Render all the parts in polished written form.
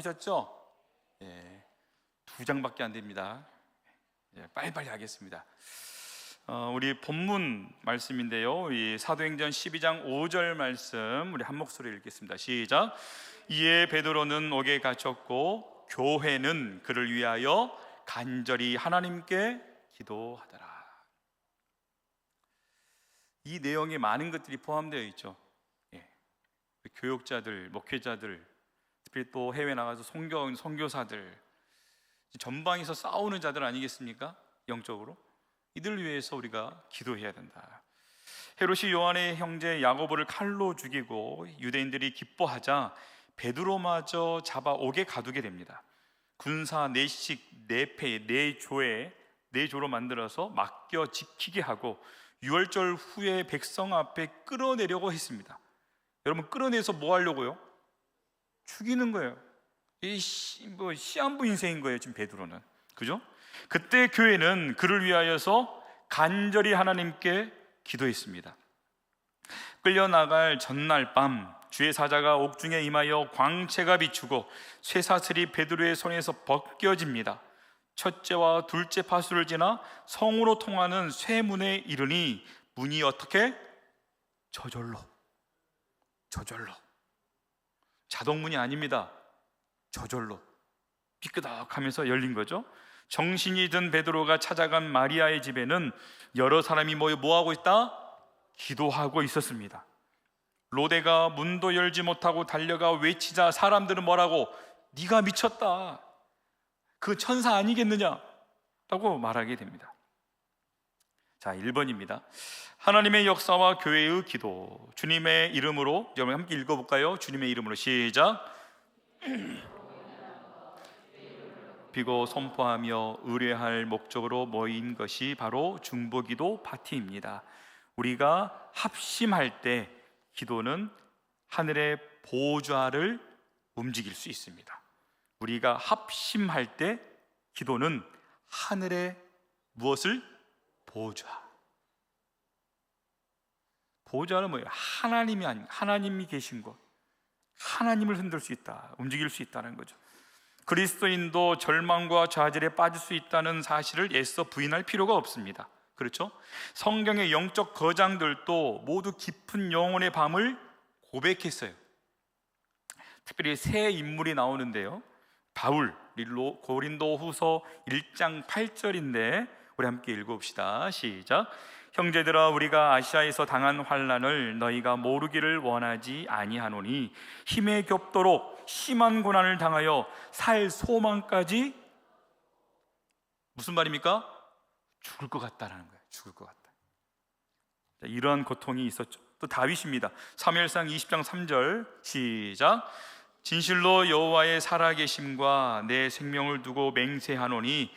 하셨죠? 예, 2장밖에 안 됩니다. 예, 빨리빨리 하겠습니다. 우리 본문 말씀인데요, 이 사도행전 12장 5절 말씀 우리 한 목소리 읽겠습니다. 시작. 이에 베드로는 옥에 갇혔고 교회는 그를 위하여 간절히 하나님께 기도하더라. 이 내용에 많은 것들이 포함되어 있죠. 예, 교육자들, 목회자들, 특별히 또 해외 나가서 선교사들, 전방에서 싸우는 자들 아니겠습니까? 영적으로 이들을 위해서 우리가 기도해야 된다. 헤롯이 요한의 형제 야고보를 칼로 죽이고 유대인들이 기뻐하자 베드로마저 잡아 옥에 가두게 됩니다. 군사 4식 4패 4조에 4조로 만들어서 맡겨 지키게 하고 유월절 후에 백성 앞에 끌어내려고 했습니다. 여러분, 끌어내서 뭐 하려고요? 죽이는 거예요. 이 시한부 인생인 거예요, 지금 베드로는. 그죠? 그때 교회는 그를 위하여서 간절히 하나님께 기도했습니다. 끌려나갈 전날 밤 주의 사자가 옥중에 임하여 광채가 비추고 쇠사슬이 베드로의 손에서 벗겨집니다. 첫째와 둘째 파수를 지나 성으로 통하는 쇠문에 이르니 문이 어떻게? 저절로 자동문이 아닙니다. 저절로 삐끄덕하면서 열린 거죠. 정신이 든 베드로가 찾아간 마리아의 집에는 여러 사람이 모여 뭐하고 있다? 기도하고 있었습니다. 로데가 문도 열지 못하고 달려가 외치자 사람들은 뭐라고? 네가 미쳤다, 그 천사 아니겠느냐 라고 말하게 됩니다. 자, 1번입니다. 하나님의 역사와 교회의 기도. 주님의 이름으로, 여러분 함께 읽어볼까요? 주님의 이름으로 시작. 비고 선포하며 의뢰할 목적으로 모인 것이 바로 중보기도 파티입니다. 우리가 합심할 때 기도는 하늘의 보좌를 움직일 수 있습니다. 우리가 합심할 때 기도는 하늘의 무엇을? 보좌는 뭐예요? 하나님이 아닌, 하나님이 계신 것, 하나님을 흔들 수 있다, 움직일 수 있다는 거죠. 그리스도인도 절망과 좌절에 빠질 수 있다는 사실을 애써 부인할 필요가 없습니다. 그렇죠? 성경의 영적 거장들도 모두 깊은 영혼의 밤을 고백했어요. 특별히 세 인물이 나오는데요, 바울, 고린도후서 1장 8절인데 우리 함께 읽어봅시다. 시작. 형제들아, 우리가 아시아에서 당한 환난을 너희가 모르기를 원하지 아니하노니 힘에 겹도록 심한 고난을 당하여 살 소망까지, 무슨 말입니까? 죽을 것 같다라는 거예요. 죽을 것 같다. 이러한 고통이 있었죠. 또 다윗입니다. 사무엘상 20장 3절 시작. 진실로 여호와의 살아계심과 내 생명을 두고 맹세하노니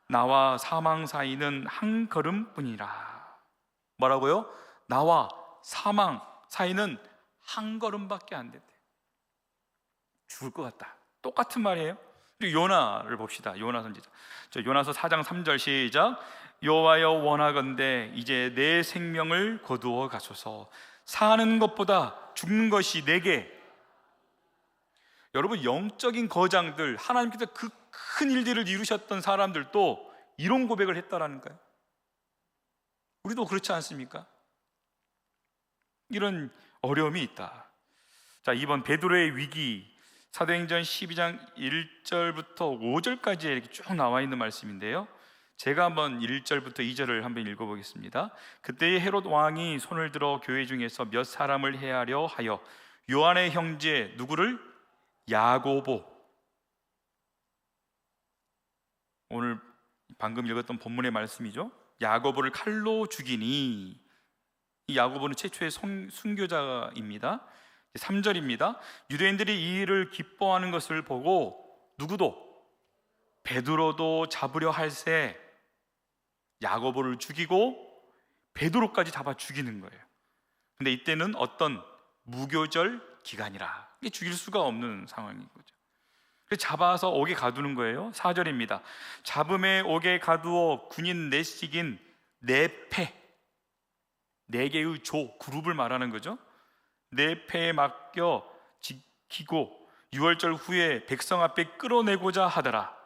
나와 사망 사이는 한 걸음뿐이라. 뭐라고요? 나와 사망 사이는 한 걸음밖에 안 된대. 죽을 것 같다. 똑같은 말이에요. 그리고 요나를 봅시다. 요나 선지자. 요나서 4장 3절 시작. 여호와여 원하건대 이제 내 생명을 거두어 가소서. 사는 것보다 죽는 것이 내게. 여러분, 영적인 거장들, 하나님께서 그 큰 일들을 이루셨던 사람들도 이런 고백을 했다라는 거예요. 우리도 그렇지 않습니까? 이런 어려움이 있다. 자, 이번 베드로의 위기, 사도행전 12장 1절부터 5절까지 이렇게 쭉 나와 있는 말씀인데요, 제가 한번 1절부터 2절을 한번 읽어보겠습니다. 그때의 헤롯 왕이 손을 들어 교회 중에서 몇 사람을 해하려 하여 요한의 형제 누구를? 야고보, 오늘 방금 읽었던 본문의 말씀이죠. 야고보를 칼로 죽이니, 이 야고보는 최초의 순교자입니다. 3절입니다. 유대인들이 이 일을 기뻐하는 것을 보고 누구도? 베드로도 잡으려 할새 야고보를 죽이고 베드로까지 잡아 죽이는 거예요. 근데 이때는 어떤 무교절 기간이라 이게 죽일 수가 없는 상황인 거죠. 그래서 잡아서 옥에 가두는 거예요. 4절입니다. 잡음에 옥에 가두어 군인 4식인 4패, 4개의 조, 그룹을 말하는 거죠. 4패에 맡겨 지키고 유월절 후에 백성 앞에 끌어내고자 하더라.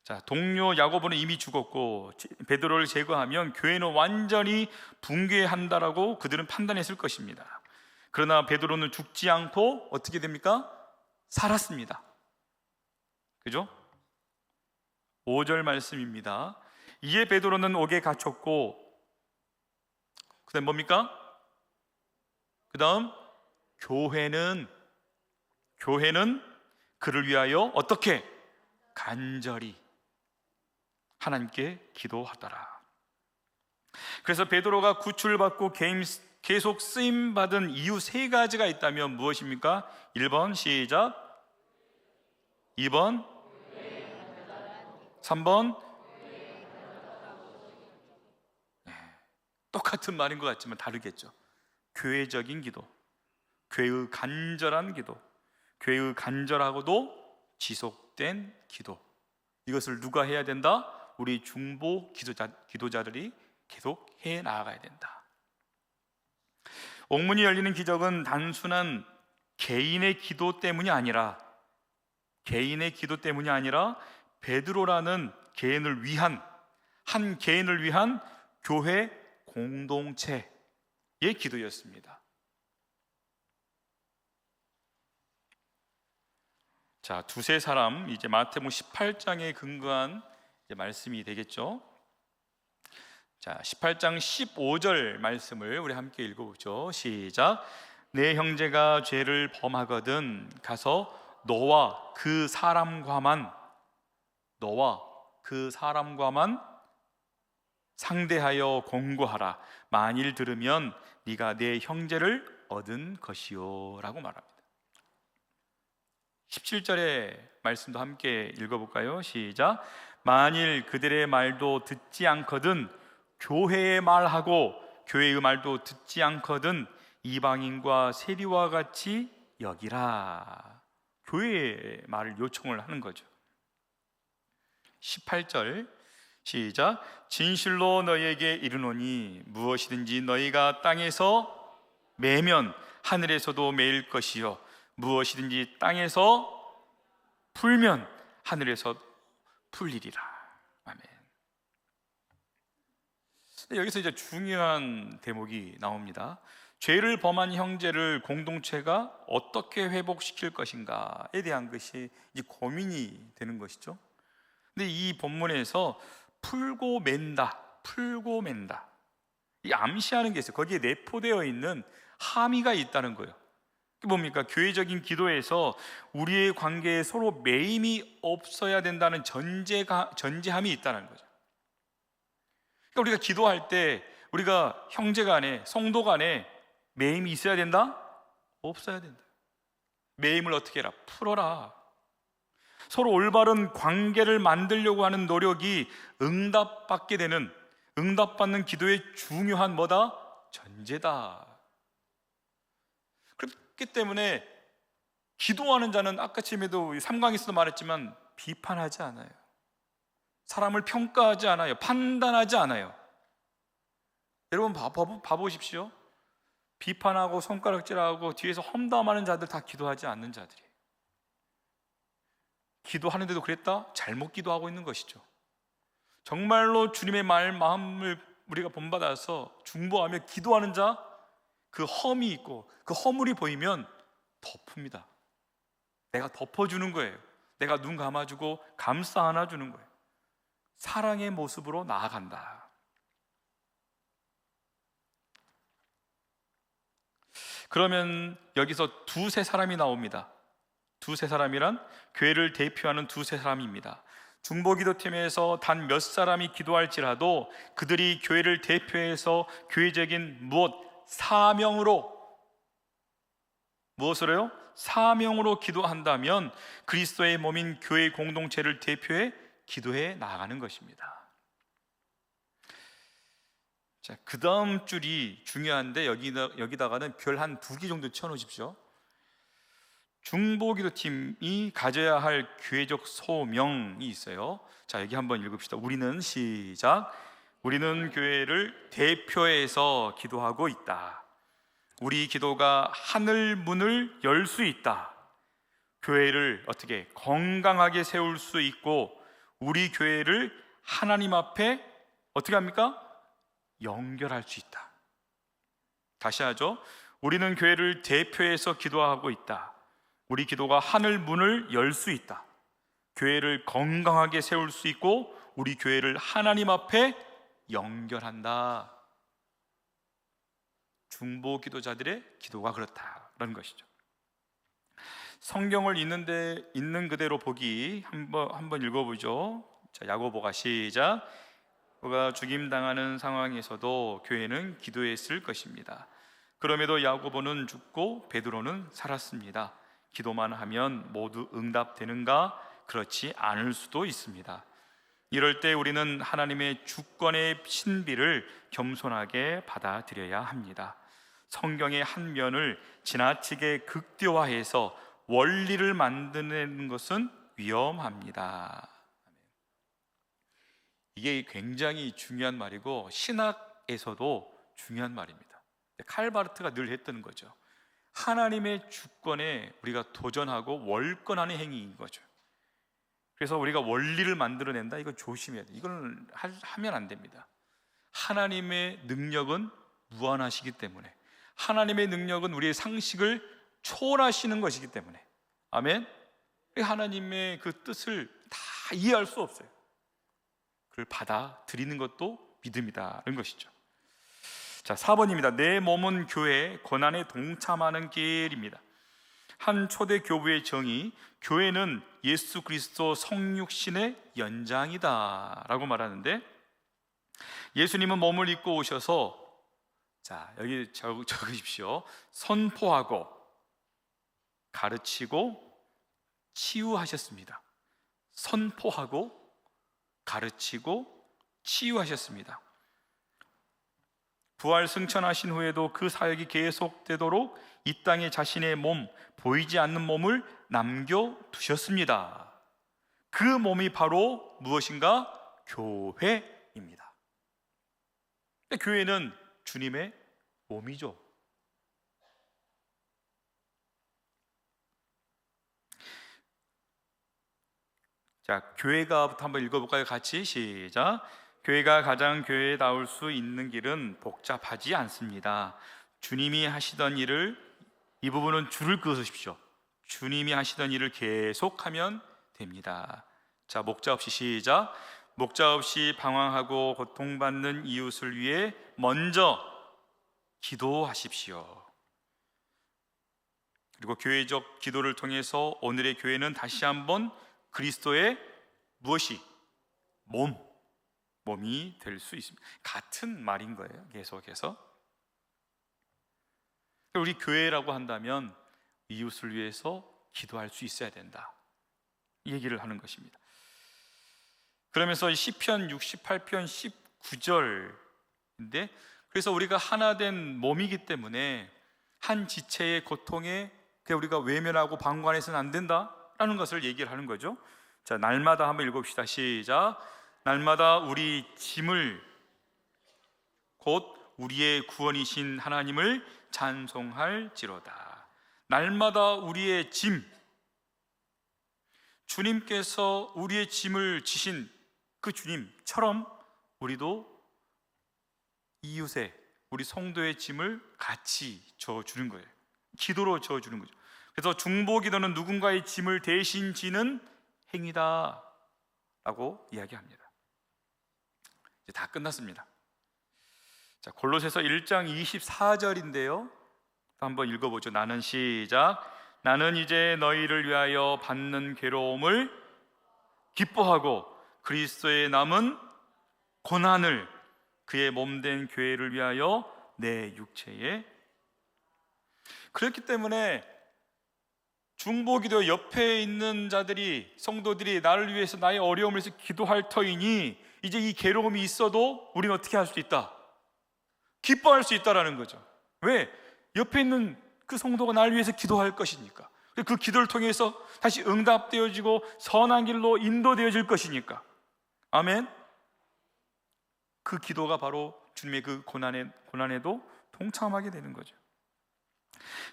자, 동료 야고보는 이미 죽었고 베드로를 제거하면 교회는 완전히 붕괴한다라고 그들은 판단했을 것입니다. 그러나 베드로는 죽지 않고 어떻게 됩니까? 살았습니다. 그죠? 5절 말씀입니다. 이에 베드로는 옥에 갇혔고, 그 다음 뭡니까? 그 다음 교회는 그를 위하여 어떻게? 간절히 하나님께 기도하더라. 그래서 베드로가 구출받고 계속 쓰임받은 이유 세 가지가 있다면 무엇입니까? 1번 시작. 2번 3번 똑같은 말인 것 같지만 다르겠죠. 교회적인 기도, 교회의 간절한 기도, 교회의 간절하고도 지속된 기도. 이것을 누가 해야 된다? 우리 중보 기도자들이 계속 해 나가야 된다. 옥문이 열리는 기적은 단순한 개인의 기도 때문이 아니라 베드로라는 한 개인을 위한 교회 공동체의 기도였습니다. 자, 두세 사람, 이제 마태복음 18장에 근거한 말씀이 되겠죠. 자, 18장 15절 말씀을 우리 함께 읽어보죠. 시작. 내 형제가 죄를 범하거든 가서 너와 그 사람과만 상대하여 공고하라. 만일 들으면 네가 내 형제를 얻은 것이요 라고 말합니다. 17절의 말씀도 함께 읽어볼까요? 시작. 만일 그들의 말도 듣지 않거든 교회의 말하고 교회의 말도 듣지 않거든 이방인과 세리와 같이 여기라. 교회의 말을 요청을 하는 거죠. 18절 시작. 진실로 너희에게 이르노니 무엇이든지 너희가 땅에서 매면 하늘에서도 매일 것이요 무엇이든지 땅에서 풀면 하늘에서 풀리리라. 아멘. 여기서 이제 중요한 대목이 나옵니다. 죄를 범한 형제를 공동체가 어떻게 회복시킬 것인가에 대한 것이 이제 고민이 되는 것이죠. 근데 이 본문에서 풀고 맨다 이 암시하는 게 있어요. 거기에 내포되어 있는 함의가 있다는 거예요. 그게 뭡니까? 교회적인 기도에서 우리의 관계에 서로 매임이 없어야 된다는 전제함이 있다는 거죠. 그러니까 우리가 기도할 때 우리가 형제 간에, 성도 간에 매임이 있어야 된다? 없어야 된다. 매임을 어떻게 해라? 풀어라. 서로 올바른 관계를 만들려고 하는 노력이 응답받는 기도의 중요한 전제다. 그렇기 때문에 기도하는 자는 아까 처음에도 3강에서도 말했지만 비판하지 않아요. 사람을 평가하지 않아요. 판단하지 않아요. 여러분 봐보십시오. 비판하고 손가락질하고 뒤에서 험담하는 자들 다 기도하지 않는 자들이에요. 기도하는데도 그랬다? 잘못 기도하고 있는 것이죠. 정말로 주님의 마음을 우리가 본받아서 중보하며 기도하는 자, 그 험이 있고 그 허물이 보이면 덮습니다. 내가 덮어주는 거예요. 내가 눈 감아주고 감싸 안아주는 거예요. 사랑의 모습으로 나아간다. 그러면 여기서 두세 사람이 나옵니다. 두세 사람이란 교회를 대표하는 두세 사람입니다. 중보기도팀에서 단 몇 사람이 기도할지라도 그들이 교회를 대표해서 교회적인 무엇으로요? 사명으로 기도한다면 그리스도의 몸인 교회 공동체를 대표해 기도해 나가는 것입니다. 자, 그 다음 줄이 중요한데 여기다가는 별 한 2개 정도 쳐놓으십시오. 중보기도팀이 가져야 할 교회적 소명이 있어요. 자, 여기 한번 읽읍시다. 우리는 시작. 우리는 교회를 대표해서 기도하고 있다. 우리 기도가 하늘 문을 열 수 있다. 교회를 어떻게 건강하게 세울 수 있고 우리 교회를 하나님 앞에 어떻게 합니까? 연결할 수 있다. 다시 하죠. 우리는 교회를 대표해서 기도하고 있다. 우리 기도가 하늘 문을 열 수 있다. 교회를 건강하게 세울 수 있고 우리 교회를 하나님 앞에 연결한다. 중보 기도자들의 기도가 그렇다라는 것이죠. 성경을 있는 그대로 보기 한번 읽어보죠. 자, 야고보가 시작. 그가 죽임당하는 상황에서도 교회는 기도했을 것입니다. 그럼에도 야고보는 죽고 베드로는 살았습니다. 기도만 하면 모두 응답되는가? 그렇지 않을 수도 있습니다. 이럴 때 우리는 하나님의 주권의 신비를 겸손하게 받아들여야 합니다. 성경의 한 면을 지나치게 극대화해서 원리를 만드는 것은 위험합니다. 이게 굉장히 중요한 말이고 신학에서도 중요한 말입니다. 칼바르트가 늘 했던 거죠. 하나님의 주권에 우리가 도전하고 월권하는 행위인 거죠. 그래서 우리가 원리를 만들어낸다, 이거 조심해야 돼요. 이건 하면 안 됩니다. 하나님의 능력은 무한하시기 때문에, 하나님의 능력은 우리의 상식을 초월하시는 것이기 때문에, 아멘. 하나님의 그 뜻을 다 이해할 수 없어요. 그걸 받아들이는 것도 믿음이다는 것이죠. 자, 4번입니다. 내 몸은 교회 고난에 동참하는 길입니다. 한 초대 교부의 정의, 교회는 예수 그리스도 성육신의 연장이다 라고 말하는데, 예수님은 몸을 입고 오셔서, 자, 여기 적으십시오. 선포하고 가르치고 치유하셨습니다. 선포하고 가르치고 치유하셨습니다. 부활 승천하신 후에도 그 사역이 계속되도록 이 땅에 자신의 몸, 보이지 않는 몸을 남겨두셨습니다. 그 몸이 바로 무엇인가? 교회입니다. 교회는 주님의 몸이죠. 자, 교회가부터 한번 읽어볼까요? 같이 시작. 교회가 가장 교회다울 수 있는 길은 복잡하지 않습니다. 주님이 하시던 일을, 이 부분은 줄을 그으십시오. 주님이 하시던 일을 계속하면 됩니다. 자, 목자 없이 시작. 목자 없이 방황하고 고통받는 이웃을 위해 먼저 기도하십시오. 그리고 교회적 기도를 통해서 오늘의 교회는 다시 한번 그리스도의 무엇이? 몸이 될 수 있습니다. 같은 말인 거예요. 계속해서 우리 교회라고 한다면 이웃을 위해서 기도할 수 있어야 된다, 이 얘기를 하는 것입니다. 그러면서 시편 68편 19절인데, 그래서 우리가 하나 된 몸이기 때문에 한 지체의 고통에 우리가 외면하고 방관해서는 안 된다라는 것을 얘기를 하는 거죠. 자, 날마다 한번 읽어봅시다. 시작. 날마다 우리 짐을, 곧 우리의 구원이신 하나님을 찬송할지로다. 날마다 우리의 짐, 주님께서 우리의 짐을 지신 그 주님처럼 우리도 이웃의, 우리 성도의 짐을 같이 져주는 거예요. 기도로 져주는 거죠. 그래서 중보기도는 누군가의 짐을 대신 지는 행위다 라고 이야기합니다. 이제 다 끝났습니다. 자, 골로새서 1장 24절인데요 한번 읽어보죠. 나는 시작. 나는 이제 너희를 위하여 받는 괴로움을 기뻐하고 그리스도의 남은 고난을 그의 몸된 교회를 위하여 내 육체에. 그렇기 때문에 중보기도 옆에 있는 자들이, 성도들이 나를 위해서, 나의 어려움을 위해서 기도할 터이니 이제 이 괴로움이 있어도 우리는 어떻게 할 수 있다? 기뻐할 수 있다라는 거죠. 왜? 옆에 있는 그 성도가 나를 위해서 기도할 것이니까. 그 기도를 통해서 다시 응답되어지고 선한 길로 인도되어질 것이니까. 아멘. 그 기도가 바로 주님의 그 고난에도 동참하게 되는 거죠.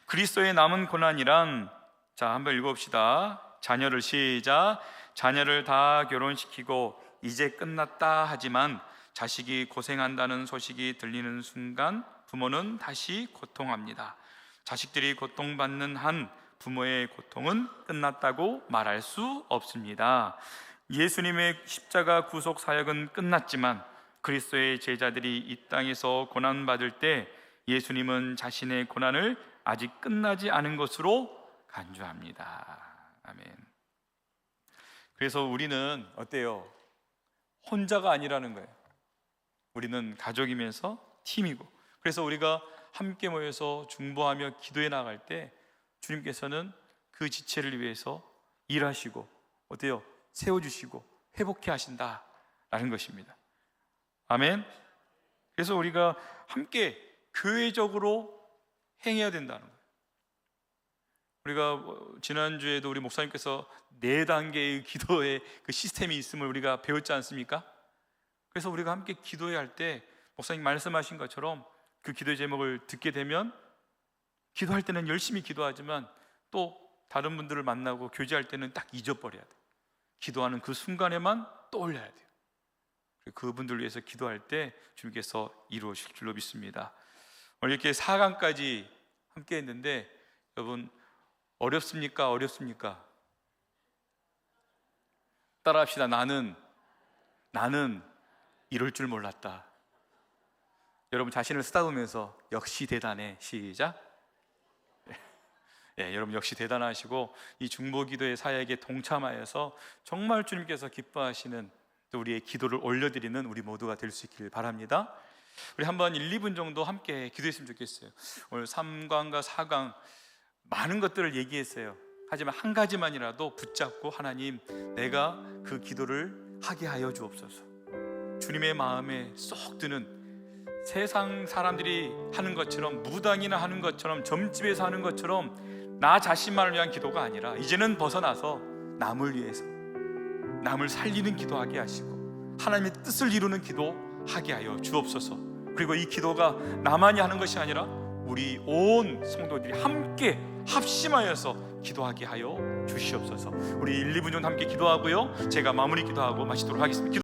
그리스도의 남은 고난이란, 자, 한번 읽어봅시다. 자녀를 시작. 자녀를 다 결혼시키고 이제 끝났다 하지만 자식이 고생한다는 소식이 들리는 순간 부모는 다시 고통합니다. 자식들이 고통받는 한 부모의 고통은 끝났다고 말할 수 없습니다. 예수님의 십자가 구속 사역은 끝났지만 그리스도의 제자들이 이 땅에서 고난받을 때 예수님은 자신의 고난을 아직 끝나지 않은 것으로 간주합니다. 아멘. 그래서 우리는 어때요? 혼자가 아니라는 거예요. 우리는 가족이면서 팀이고, 그래서 우리가 함께 모여서 중보하며 기도해 나갈 때 주님께서는 그 지체를 위해서 일하시고 어때요? 세워주시고 회복해 하신다라는 것입니다. 아멘. 그래서 우리가 함께 교회적으로 행해야 된다는 거예요. 우리가 지난주에도 우리 목사님께서 4단계의 기도의 그 시스템이 있음을 우리가 배웠지 않습니까? 그래서 우리가 함께 기도해야 할 때 목사님 말씀하신 것처럼 그 기도의 제목을 듣게 되면 기도할 때는 열심히 기도하지만 또 다른 분들을 만나고 교제할 때는 딱 잊어버려야 돼요. 기도하는 그 순간에만 떠올려야 돼요. 그분들을 위해서 기도할 때 주님께서 이루어질 줄로 믿습니다. 오늘 이렇게 4강까지 함께 했는데 여러분 어렵습니까? 어렵습니까? 따라합시다. 나는 이럴 줄 몰랐다. 여러분 자신을 쓰다보면서 역시 대단해. 시작. 여러분 역시 대단하시고 이 중보기도의 사역에 동참하여서 정말 주님께서 기뻐하시는 또 우리의 기도를 올려드리는 우리 모두가 될 수 있기를 바랍니다. 우리 한번 1, 2분 정도 함께 기도했으면 좋겠어요. 오늘 3강과 4강 많은 것들을 얘기했어요. 하지만 한 가지만이라도 붙잡고 하나님, 내가 그 기도를 하게 하여 주옵소서. 주님의 마음에 쏙 드는, 세상 사람들이 하는 것처럼, 무당이나 하는 것처럼, 점집에서 하는 것처럼 나 자신만을 위한 기도가 아니라 이제는 벗어나서 남을 위해서, 남을 살리는 기도하게 하시고 하나님의 뜻을 이루는 기도하게 하여 주옵소서. 그리고 이 기도가 나만이 하는 것이 아니라 우리 온 성도들이 함께 합심하여서 기도하게 하여 주시옵소서. 우리 1, 2분 정도 함께 기도하고요, 제가 마무리 기도하고 마치도록 하겠습니다.